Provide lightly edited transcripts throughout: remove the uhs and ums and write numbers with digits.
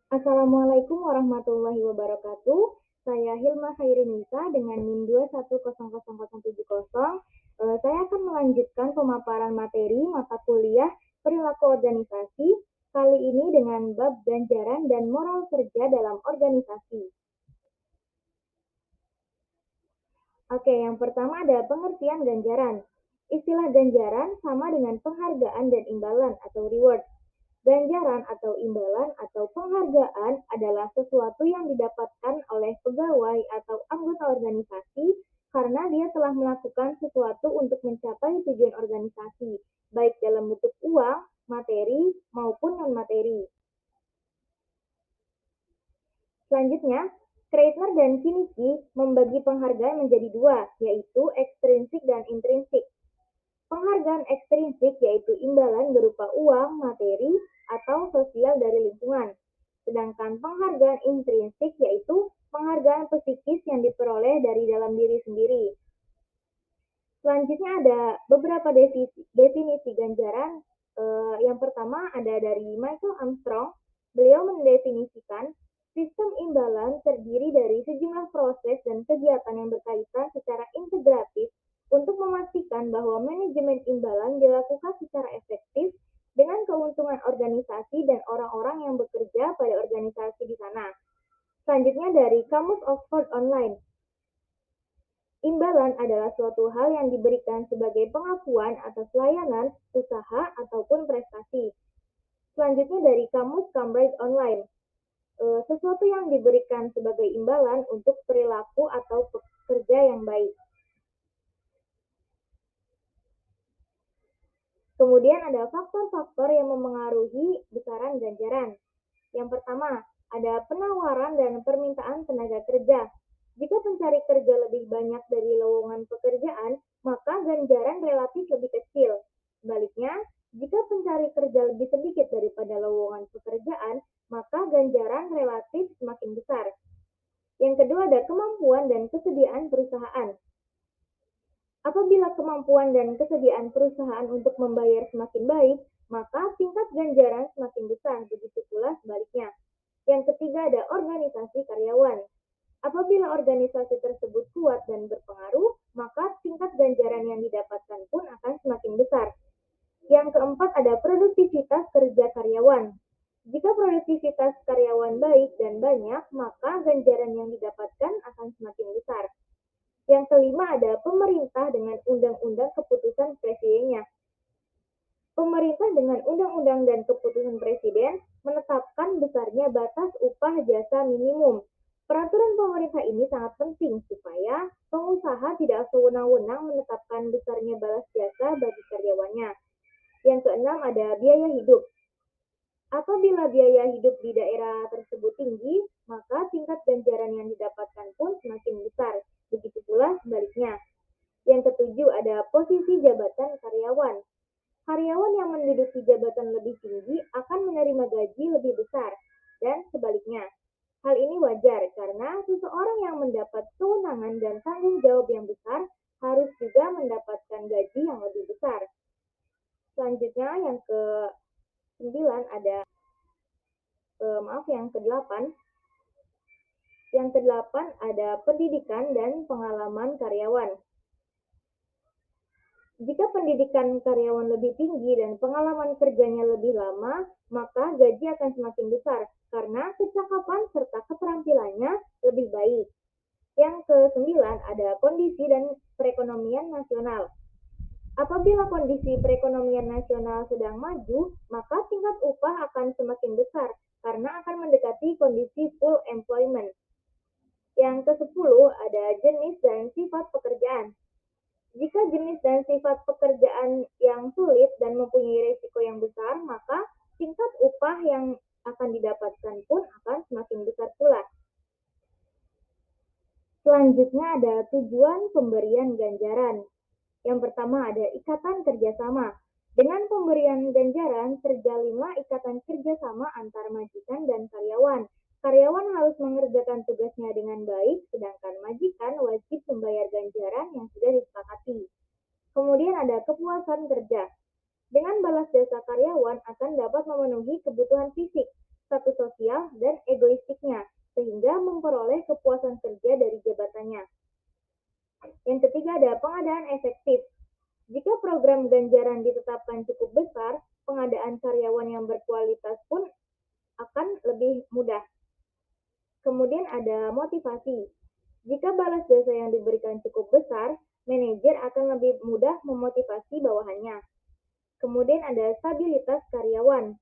Assalamualaikum warahmatullahi wabarakatuh. Saya Hilma Khairunisa dengan NIM 2100070. Saya akan melanjutkan pemaparan materi mata kuliah perilaku organisasi, kali ini dengan bab ganjaran dan moral kerja dalam organisasi. Oke, yang pertama ada pengertian ganjaran. Istilah ganjaran sama dengan penghargaan dan imbalan atau reward. Ganjaran atau imbalan atau penghargaan adalah sesuatu yang didapatkan oleh pegawai atau anggota organisasi karena dia telah melakukan sesuatu untuk mencapai tujuan organisasi, baik dalam bentuk uang, materi, maupun non-materi. Selanjutnya, Kreitner dan Kinski membagi penghargaan menjadi dua, yaitu ekstrinsik dan intrinsik. Penghargaan ekstrinsik yaitu imbalan berupa uang, materi, atau sosial dari lingkungan. Sedangkan penghargaan intrinsik yaitu penghargaan psikis yang diperoleh dari dalam diri sendiri. Selanjutnya ada beberapa definisi ganjaran. Yang pertama ada dari Michael Armstrong. Beliau mendefinisikan sistem imbalan terdiri dari sejumlah proses dan kegiatan yang berkaitan secara integratif untuk memastikan bahwa manajemen imbalan dilakukan secara efektif dengan keuntungan organisasi dan orang-orang yang bekerja pada organisasi di sana. Selanjutnya dari Kamus Oxford Online. Imbalan adalah suatu hal yang diberikan sebagai pengakuan atas layanan, usaha, ataupun prestasi. Selanjutnya dari Kamus Cambridge Online. Sesuatu yang diberikan sebagai imbalan untuk perilaku atau pekerja yang baik. Kemudian ada faktor-faktor yang memengaruhi besaran ganjaran. Yang pertama, ada penawaran dan permintaan tenaga kerja. Jika pencari kerja lebih banyak dari lowongan pekerjaan, maka ganjaran relatif lebih kecil. Sebaliknya, jika pencari kerja lebih sedikit daripada lowongan pekerjaan, maka ganjaran relatif semakin besar. Yang kedua ada kemampuan dan kesediaan perusahaan. Apabila kemampuan dan kesediaan perusahaan untuk membayar semakin baik, maka tingkat ganjaran semakin besar, begitu pula sebaliknya. Yang ketiga ada organisasi karyawan. Apabila organisasi tersebut kuat dan berpengaruh, maka tingkat ganjaran yang didapatkan pun akan semakin besar. Yang keempat ada produktivitas kerja karyawan. Jika produktivitas karyawan baik dan banyak, maka ganjaran yang didapatkan akan semakin besar. Yang kelima ada pemerintah dengan undang-undang keputusan presidennya. Pemerintah dengan undang-undang dan keputusan presiden menetapkan besarnya batas upah jasa minimum. Peraturan pemerintah ini sangat penting supaya pengusaha tidak sewenang-wenang menetapkan besarnya balas jasa bagi karyawannya. Yang keenam ada biaya hidup. Apabila biaya hidup di daerah tersebut tinggi, maka tingkat ganjaran yang didapatkan pun semakin besar. Begitu pula sebaliknya. Yang ketujuh ada posisi jabatan karyawan. Karyawan yang menduduki jabatan lebih tinggi akan menerima gaji lebih besar dan sebaliknya. Hal ini wajar karena seseorang yang mendapat kewenangan dan tanggung jawab yang besar harus juga mendapatkan gaji yang lebih besar. Selanjutnya yang ke-9 ada yang ke-8. Yang ke-8 ada pendidikan dan pengalaman karyawan. Jika pendidikan karyawan lebih tinggi dan pengalaman kerjanya lebih lama, maka gaji akan semakin besar karena kecakapan serta keterampilannya lebih baik. Yang ke-9 ada kondisi dan perekonomian nasional. Apabila kondisi perekonomian nasional sedang maju, maka tingkat upah akan semakin besar karena akan mendekati kondisi full employment. Yang ke-10 ada jenis dan sifat pekerjaan. Jika jenis dan sifat pekerjaan yang sulit dan mempunyai risiko yang besar, maka tingkat upah yang akan didapatkan pun akan semakin besar pula. Selanjutnya ada tujuan pemberian ganjaran. Yang pertama ada ikatan kerjasama. Dengan pemberian ganjaran, terjalinlah ikatan kerjasama antar majikan dan karyawan. Karyawan harus mengerjakan tugasnya dengan baik, sedangkan majikan wajib membayar ganjaran yang sudah disepakati. Kemudian ada kepuasan kerja. Dengan balas jasa karyawan akan dapat memenuhi kebutuhan fisik. status sosial, dan egoistiknya, sehingga memperoleh kepuasan kerja dari jabatannya. Yang ketiga ada pengadaan efektif. Jika program ganjaran ditetapkan cukup besar, pengadaan karyawan yang berkualitas pun akan lebih mudah. Kemudian ada motivasi. Jika balas jasa yang diberikan cukup besar, manajer akan lebih mudah memotivasi bawahannya. Kemudian ada stabilitas karyawan.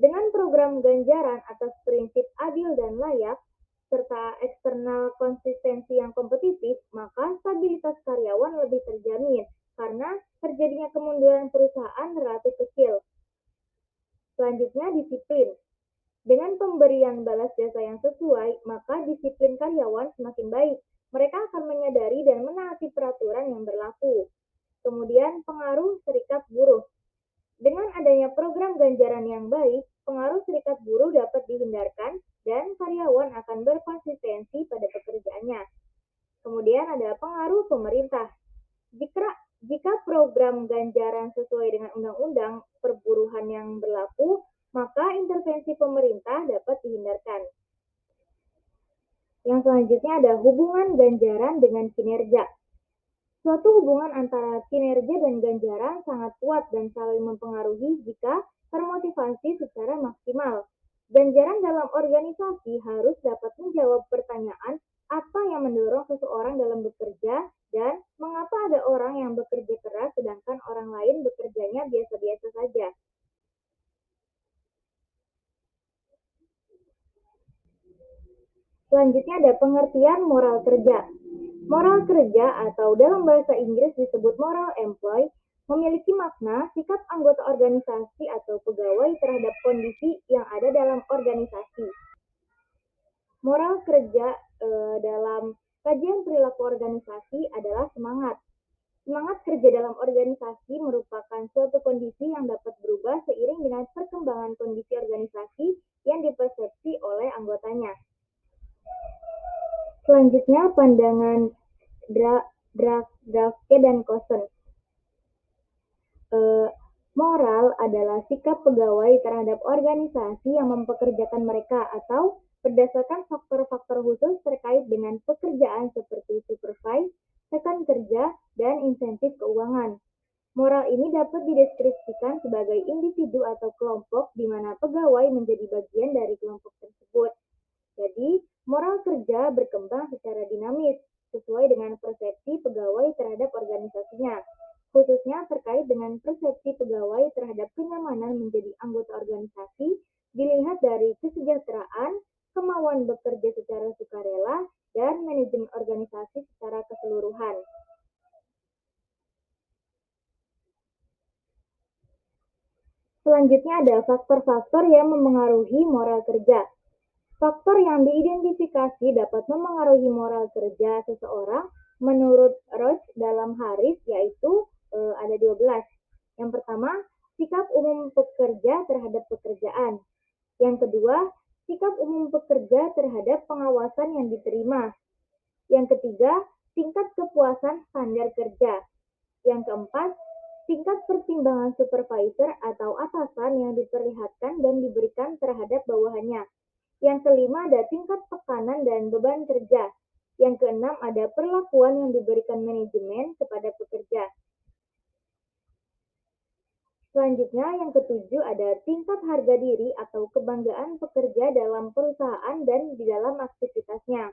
Dengan program ganjaran atas prinsip adil dan layak, serta eksternal konsistensi yang kompetitif, maka stabilitas karyawan lebih terjamin karena terjadinya kemunduran perusahaan relatif kecil. Selanjutnya, disiplin. Dengan pemberian balas jasa yang sesuai, maka disiplin karyawan semakin baik. Mereka akan menyadari dan menaati peraturan yang berlaku. Kemudian, pengaruh serikat buruh. Dengan adanya program ganjaran yang baik, pengaruh serikat buruh dapat dihindarkan dan karyawan akan berkonsistensi pada pekerjaannya. Kemudian ada pengaruh pemerintah. Jika program ganjaran sesuai dengan undang-undang perburuhan yang berlaku, maka intervensi pemerintah dapat dihindarkan. Yang selanjutnya ada hubungan ganjaran dengan kinerja. Suatu hubungan antara kinerja dan ganjaran sangat kuat dan saling mempengaruhi jika termotivasi secara maksimal. Ganjaran dalam organisasi harus dapat menjawab pertanyaan apa yang mendorong seseorang dalam bekerja dan mengapa ada orang yang bekerja keras sedangkan orang lain bekerjanya biasa-biasa saja. Selanjutnya ada pengertian moral kerja. Moral kerja atau dalam bahasa Inggris disebut moral employ memiliki makna sikap anggota organisasi atau pegawai terhadap kondisi yang ada dalam organisasi. Moral kerja dalam kajian perilaku organisasi adalah semangat. Semangat kerja dalam organisasi merupakan suatu kondisi yang dapat berubah seiring dengan perkembangan kondisi organisasi yang dipersepsi oleh anggotanya. Selanjutnya, pandangan Drake dan Cousins. Moral adalah sikap pegawai terhadap organisasi yang mempekerjakan mereka atau berdasarkan faktor-faktor khusus terkait dengan pekerjaan seperti supervise, rekan kerja, dan insentif keuangan. Moral ini dapat dideskripsikan sebagai individu atau kelompok di mana pegawai menjadi bagian dari kelompok tersebut. Jadi, moral kerja berkembang secara dinamis sesuai dengan persepsi pegawai terhadap organisasinya, khususnya terkait dengan persepsi pegawai terhadap kenyamanan menjadi anggota organisasi dilihat dari kesejahteraan, kemauan bekerja secara sukarela, dan manajemen organisasi secara keseluruhan. Selanjutnya ada faktor-faktor yang memengaruhi moral kerja. Faktor yang diidentifikasi dapat memengaruhi moral kerja seseorang menurut Roach dalam Harris yaitu ada 12. Yang pertama, sikap umum pekerja terhadap pekerjaan. Yang kedua, sikap umum pekerja terhadap pengawasan yang diterima. Yang ketiga, tingkat kepuasan standar kerja. Yang keempat, tingkat pertimbangan supervisor atau atasan yang diperlihatkan dan diberikan terhadap bawahannya. Yang kelima ada tingkat tekanan dan beban kerja. Yang keenam ada perlakuan yang diberikan manajemen kepada pekerja. Selanjutnya yang ketujuh ada tingkat harga diri atau kebanggaan pekerja dalam perusahaan dan di dalam aktivitasnya.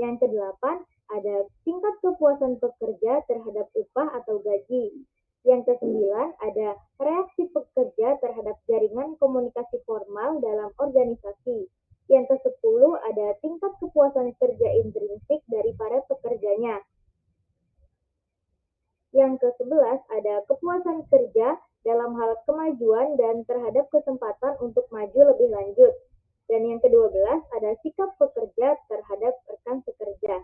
Yang kedelapan ada tingkat kepuasan pekerja terhadap upah atau gaji. Yang kesembilan ada reaksi pekerja terhadap jaringan komunikasi formal dalam organisasi. Yang ke-10 ada tingkat kepuasan kerja intrinsik dari para pekerjanya. Yang ke-11 ada kepuasan kerja dalam hal kemajuan dan terhadap kesempatan untuk maju lebih lanjut. Dan yang ke-12 ada sikap pekerja terhadap rekan sekerja.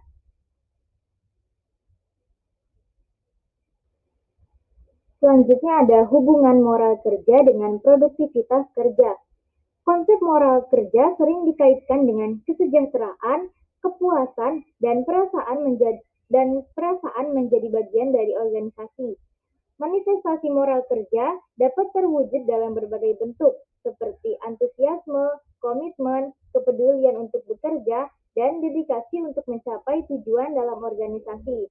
Selanjutnya ada hubungan moral kerja dengan produktivitas kerja. Konsep moral kerja sering dikaitkan dengan kesejahteraan, kepuasan, dan perasaan menjadi bagian dari organisasi. Manifestasi moral kerja dapat terwujud dalam berbagai bentuk, seperti antusiasme, komitmen, kepedulian untuk bekerja, dan dedikasi untuk mencapai tujuan dalam organisasi.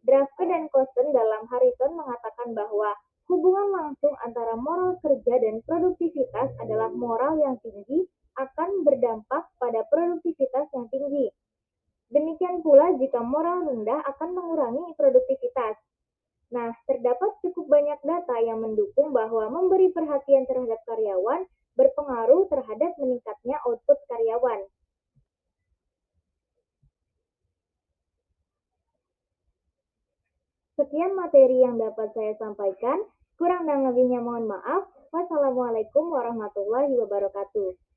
Drafke dan Kosten dalam Harrison mengatakan bahwa hubungan langsung antara moral kerja dan produktivitas adalah moral yang tinggi akan berdampak pada produktivitas yang tinggi. Demikian pula jika moral rendah akan mengurangi produktivitas. Nah, terdapat cukup banyak data yang mendukung bahwa memberi perhatian terhadap karyawan berpengaruh terhadap meningkatnya output karyawan. Sekian materi yang dapat saya sampaikan. Kurang dan lebihnya mohon maaf. Wassalamualaikum warahmatullahi wabarakatuh.